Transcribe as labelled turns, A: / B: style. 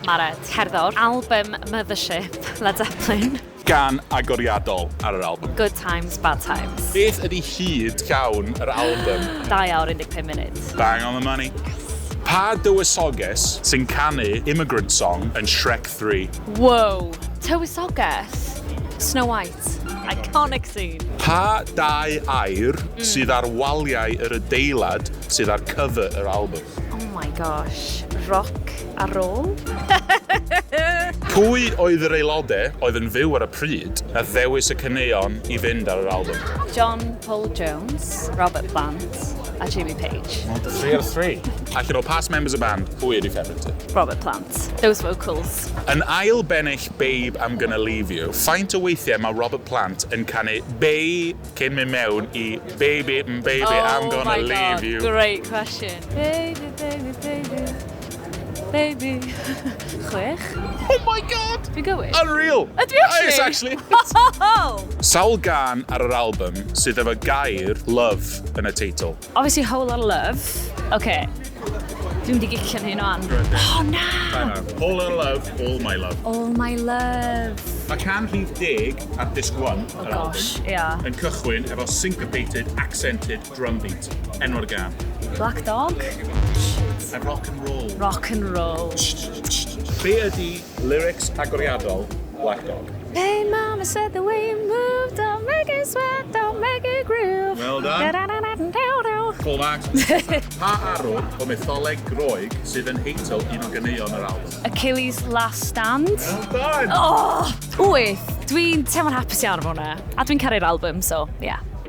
A: Mared, cerddor. Album Mothership, Led Zeppelin.
B: Gan agoriadol ar yr album.
A: Good times, bad times.
B: Beth ydy hyd llawn yr album?
A: 2 awr 15 munud.
B: Bang on the money. Pa dywysoges sy'n canu Immigrant Song yn Shrek 3?
A: Whoa. Tywysogaeth. Snow White. Iconic scene.
B: Pa dau air sydd ar waliau yr adeilad sydd ar cover yr album?
A: Oh my gosh. Rock a roll?
B: Pwy oedd yr aelodau oedd yn fyw ar y pryd a ddewis y caneuon i fynd ar yr album?
A: John Paul Jones, Robert Plant a Jimmy Page.
B: 3 ar 3. Allan o past members y band, pwy ydi ffefryn ti?
A: Robert Plant. Those vocals.
B: Yn ail bennill Babe, I'm Gonna Leave You, faint o weithiau mae Robert Plant yn canu Bay cyn mynd mewn i Baby, I'm Gonna Leave You.
A: Great question. Baby, baby, baby. Baby. 6?
B: Oh my god!
A: Dwi'n gywir?
B: Unreal!
A: Ydw i actually?
B: Yes, actually. Sawl gan ar yr album sydd efo gair love yn y teitl?
A: Obviously, Whole Lotta Love. Okay. Dwi'n di gillian hyn o'n. Oh, na!
B: Whole Lotta Love, All My Love.
A: All My Love.
B: Mae can rhif 10 ar disc 1 yr
A: Gosh,
B: album
A: yeah.
B: yn cychwyn efo syncopated, accented drum beat. Enw'r gan.
A: Black Dog?
B: A rock and roll.
A: Rock and roll.
B: Be ydi lyrics agoriadol Black Dog?
A: Hey, mama said the way you move, don't make it sweat, don't make it groove.
B: Well done. Full marks. Pa arwr o mytholeg Groeg sydd yn heitl un o ganeuon yr album?
A: Achilles' Last Stand.
B: Well done.
A: Oh, wyth. Dwi'n teimlo'n hapus iawn am hwnna. A dwi'n caru'r album, so, yeah.